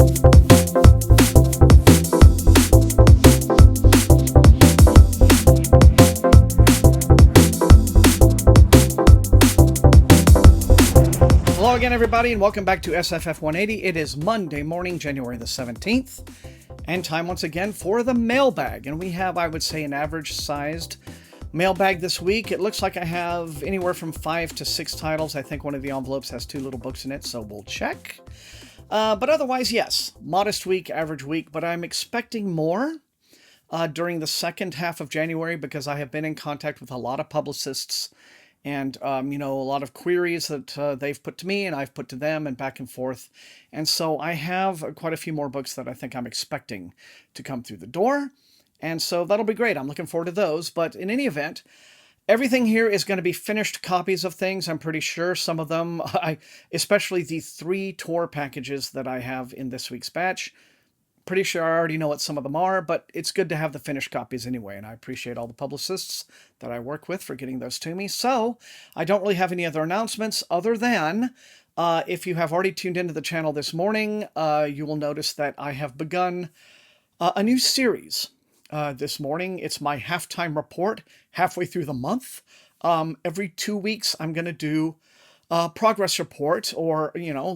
Hello again, everybody, and welcome back to SFF180. It is Monday morning, January the 17th, and time once again for the mailbag. And we have, I would say, an average-sized mailbag this week. It looks like I have anywhere from 5 to 6 titles. I think one of the envelopes has 2 little books in it, so we'll check. But otherwise, yes, modest week, average week, but I'm expecting more during the second half of January because I have been in contact with a lot of publicists and, a lot of queries that they've put to me and I've put to them and back and forth. And so I have quite a few more books that I think I'm expecting to come through the door. And so that'll be great. I'm looking forward to those. But in any event, everything here is going to be finished copies of things. I'm pretty sure some of them, especially the 3 tour packages that I have in this week's batch. Pretty sure I already know what some of them are, but it's good to have the finished copies anyway, and I appreciate all the publicists that I work with for getting those to me. So I don't really have any other announcements other than if you have already tuned into the channel this morning, you will notice that I have begun a new series this morning. It's my halftime report halfway through the month. Every 2 weeks, I'm going to do a progress report, or,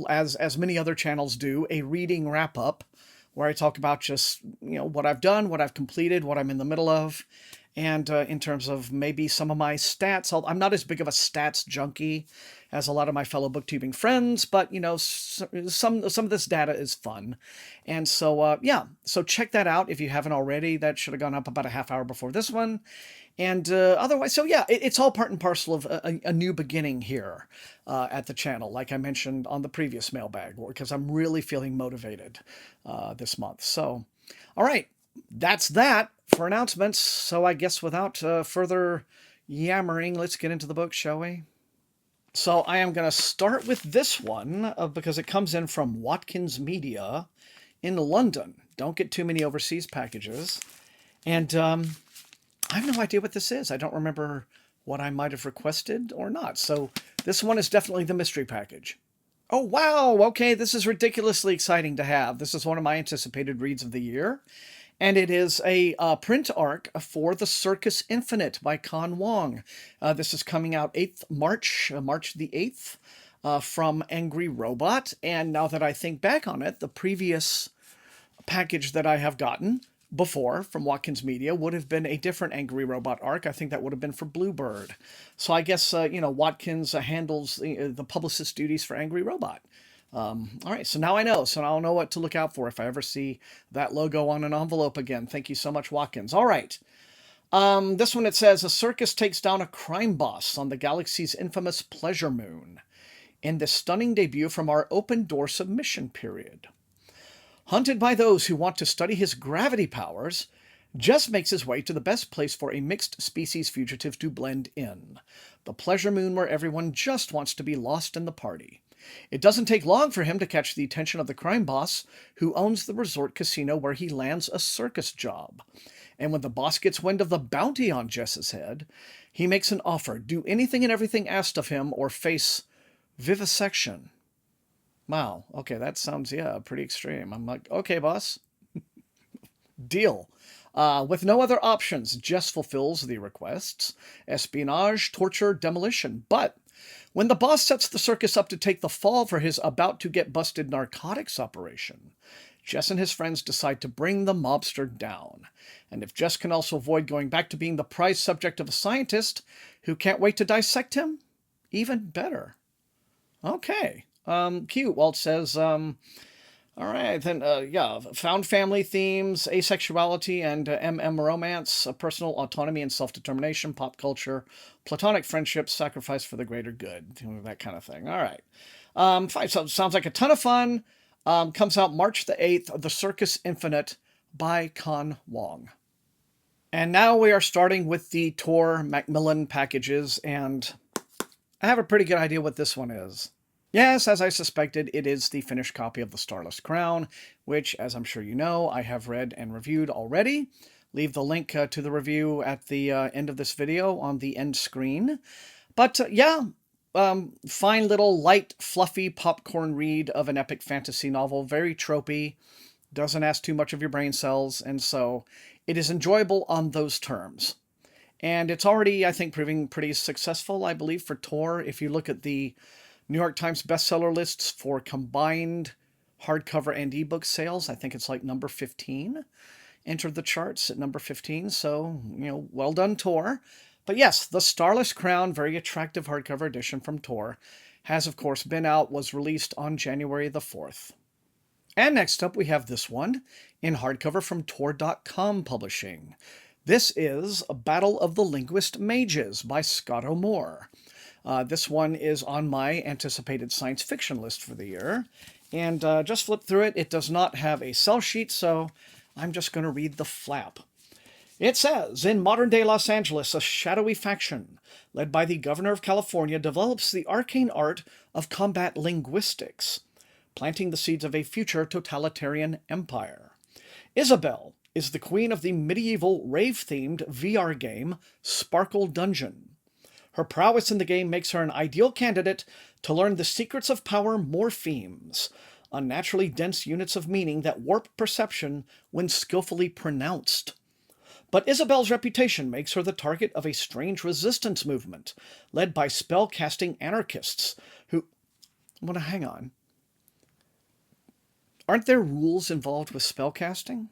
as many other channels do, a reading wrap-up, where I talk about just, what I've done, what I've completed, what I'm in the middle of, and in terms of maybe some of my stats. I'm not as big of a stats junkie as a lot of my fellow booktubing friends, but, some of this data is fun. And so, so check that out if you haven't already. That should have gone up about a half hour before this one. And otherwise, so yeah, it's all part and parcel of a new beginning here at the channel, like I mentioned on the previous mailbag, because I'm really feeling motivated this month. So, all right, that's that for announcements. So I guess without further yammering, let's get into the book, shall we? So I am going to start with this one because it comes in from Watkins Media in London. Don't get too many overseas packages. And I have no idea what this is. I don't remember what I might have requested or not. So this one is definitely the mystery package. Oh, wow. Okay, this is ridiculously exciting to have. This is one of my anticipated reads of the year. And it is a print arc for The Circus Infinite by Con Wong. This is coming out March the 8th from Angry Robot. And now that I think back on it, the previous package that I have gotten before from Watkins Media would have been a different Angry Robot arc. I think that would have been for Bluebird. So I guess, Watkins handles the publicist duties for Angry Robot. All right, so now I know. So I'll know what to look out for if I ever see that logo on an envelope again. Thank you so much, Watkins. All right. This one, it says, a circus takes down a crime boss on the galaxy's infamous Pleasure Moon in this stunning debut from our open door submission period. Hunted by those who want to study his gravity powers, Jess makes his way to the best place for a mixed species fugitive to blend in, the Pleasure Moon where everyone just wants to be lost in the party. It doesn't take long for him to catch the attention of the crime boss, who owns the resort casino where he lands a circus job. And when the boss gets wind of the bounty on Jess's head, he makes an offer: do anything and everything asked of him or face vivisection. Wow, okay, that sounds, pretty extreme. I'm like, okay, boss. Deal. With no other options, Jess fulfills the requests: espionage, torture, demolition. But when the boss sets the circus up to take the fall for his about-to-get-busted narcotics operation, Jess and his friends decide to bring the mobster down. And if Jess can also avoid going back to being the prize subject of a scientist who can't wait to dissect him, even better. Okay. Cute. Walt says, all right, then, found family themes, asexuality and romance, personal autonomy and self-determination, pop culture, platonic friendships, sacrifice for the greater good, that kind of thing. All right. Fine. So sounds like a ton of fun. Comes out March the 8th, The Circus Infinite by Con Wong. And now we are starting with the Tor Macmillan packages, and I have a pretty good idea what this one is. Yes, as I suspected, it is the finished copy of The Starless Crown, which, as I'm sure you know, I have read and reviewed already. Leave the link to the review at the end of this video on the end screen. But yeah, fine little light, fluffy popcorn read of an epic fantasy novel. Very tropey, doesn't ask too much of your brain cells, and so it is enjoyable on those terms. And it's already, I think, proving pretty successful, I believe, for Tor. If you look at the New York Times bestseller lists for combined hardcover and ebook sales, I think it's like number 15. Entered the charts at number 15, so, well done, Tor. But yes, the Starless Crown, very attractive hardcover edition from Tor, has of course been out, was released on January the 4th. And next up we have this one, in hardcover from Tor.com Publishing. This is A Battle of the Linguist Mages by Scott O'Moore. This one is on my anticipated science fiction list for the year. And just flip through it. It does not have a sell sheet, so I'm just going to read the flap. It says, in modern-day Los Angeles, a shadowy faction, led by the governor of California, develops the arcane art of combat linguistics, planting the seeds of a future totalitarian empire. Isabel is the queen of the medieval rave-themed VR game Sparkle Dungeon. Her prowess in the game makes her an ideal candidate to learn the secrets of power morphemes, unnaturally dense units of meaning that warp perception when skillfully pronounced. But Isabel's reputation makes her the target of a strange resistance movement, led by spell-casting anarchists who... Well, hang on. Aren't there rules involved with spell-casting?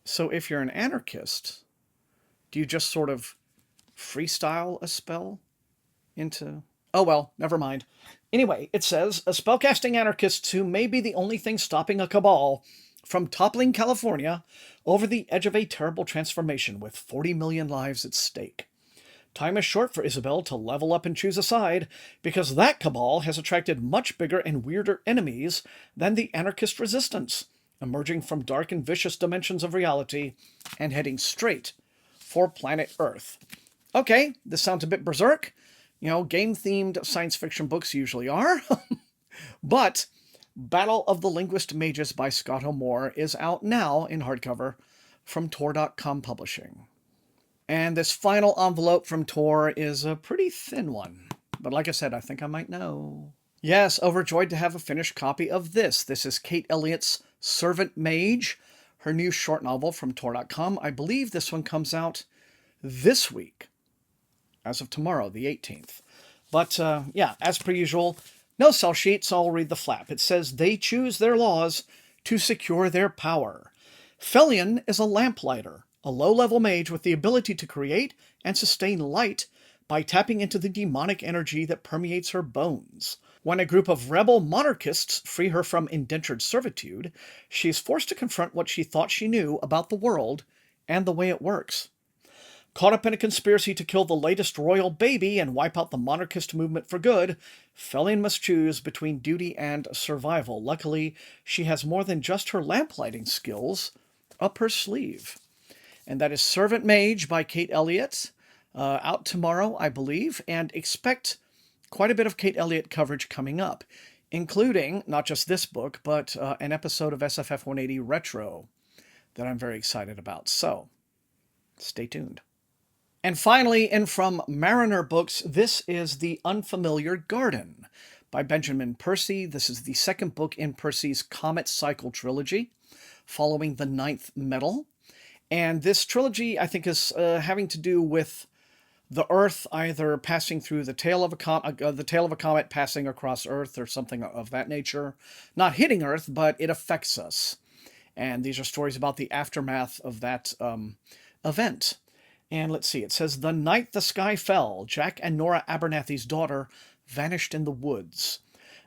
So if you're an anarchist, do you just sort of freestyle a spell into... Oh well, never mind. Anyway, it says, spellcasting anarchists who may be the only thing stopping a cabal from toppling California over the edge of a terrible transformation with 40 million lives at stake. Time is short for Isabel to level up and choose a side, because that cabal has attracted much bigger and weirder enemies than the anarchist resistance, emerging from dark and vicious dimensions of reality and heading straight for planet Earth. Okay, this sounds a bit berserk. Game-themed science fiction books usually are. But Battle of the Linguist Mages by Scott O'Moore is out now in hardcover from Tor.com Publishing. And this final envelope from Tor is a pretty thin one. But like I said, I think I might know. Yes, overjoyed to have a finished copy of this. This is Kate Elliott's Servant Mage, her new short novel from Tor.com. I believe this one comes out this week, as of tomorrow, the 18th. But, yeah, as per usual, no sell sheet, so I'll read the flap. It says, they choose their laws to secure their power. Felion is a lamplighter, a low-level mage with the ability to create and sustain light by tapping into the demonic energy that permeates her bones. When a group of rebel monarchists free her from indentured servitude, she is forced to confront what she thought she knew about the world and the way it works. Caught up in a conspiracy to kill the latest royal baby and wipe out the monarchist movement for good, Felion must choose between duty and survival. Luckily, she has more than just her lamplighting skills up her sleeve. And that is Servant Mage by Kate Elliott, out tomorrow, I believe, and expect quite a bit of Kate Elliott coverage coming up, including not just this book, but an episode of SFF180 Retro that I'm very excited about. So, stay tuned. And finally, and from Mariner Books, this is The Unfamiliar Garden by Benjamin Percy. This is the second book in Percy's Comet Cycle trilogy, following the 9th Metal. And this trilogy, I think, is having to do with the Earth either passing through the tail of a comet passing across Earth or something of that nature. Not hitting Earth, but it affects us. And these are stories about the aftermath of that event. And let's see, it says, the night the sky fell, Jack and Nora Abernathy's daughter vanished in the woods.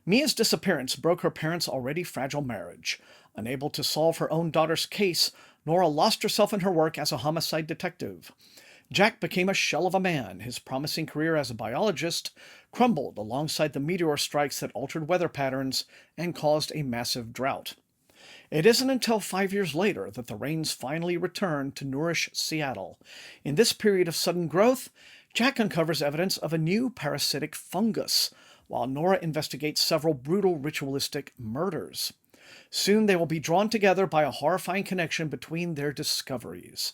Mia's disappearance broke her parents' already fragile marriage. Unable to solve her own daughter's case, Nora lost herself in her work as a homicide detective. Jack became a shell of a man. His promising career as a biologist crumbled alongside the meteor strikes that altered weather patterns and caused a massive drought. It isn't until 5 years later that the rains finally return to nourish Seattle. In this period of sudden growth, Jack uncovers evidence of a new parasitic fungus, while Nora investigates several brutal ritualistic murders. Soon they will be drawn together by a horrifying connection between their discoveries.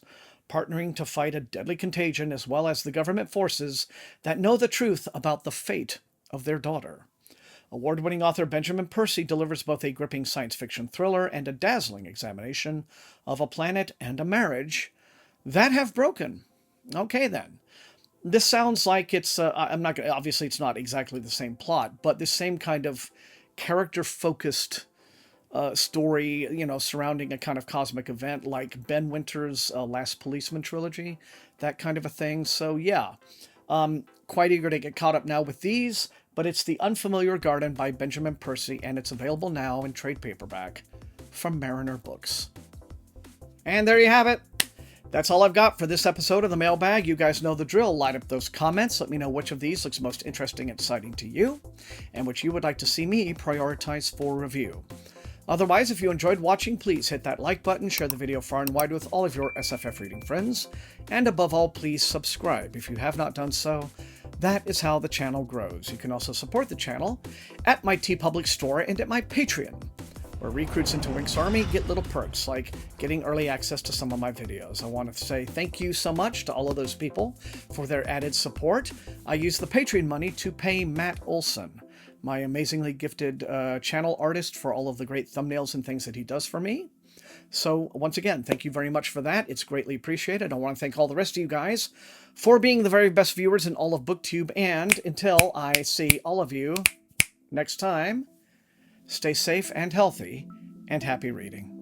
partnering to fight a deadly contagion as well as the government forces that know the truth about the fate of their daughter. Award-winning author Benjamin Percy delivers both a gripping science fiction thriller and a dazzling examination of a planet and a marriage that have broken. Okay, then. This sounds like it's, I'm not going to, obviously it's not exactly the same plot, but the same kind of character-focused story, you know, surrounding a kind of cosmic event like Ben Winter's Last Policeman trilogy, that kind of a thing. So yeah, quite eager to get caught up now with these, but it's The Unfamiliar Garden by Benjamin Percy, and it's available now in trade paperback from Mariner Books. And there you have it. That's all I've got for this episode of the Mailbag. You guys know the drill. Light up those comments. Let me know which of these looks most interesting and exciting to you, and which you would like to see me prioritize for review. Otherwise, if you enjoyed watching, please hit that like button, share the video far and wide with all of your SFF reading friends, and above all, please subscribe if you have not done so. That is how the channel grows. You can also support the channel at my TeePublic store and at my Patreon, where recruits into Wink's Army get little perks, like getting early access to some of my videos. I want to say thank you so much to all of those people for their added support. I use the Patreon money to pay Matt Olson, my amazingly gifted channel artist, for all of the great thumbnails and things that he does for me. So once again, thank you very much for that. It's greatly appreciated. I want to thank all the rest of you guys for being the very best viewers in all of BookTube. And until I see all of you next time, stay safe and healthy, and happy reading.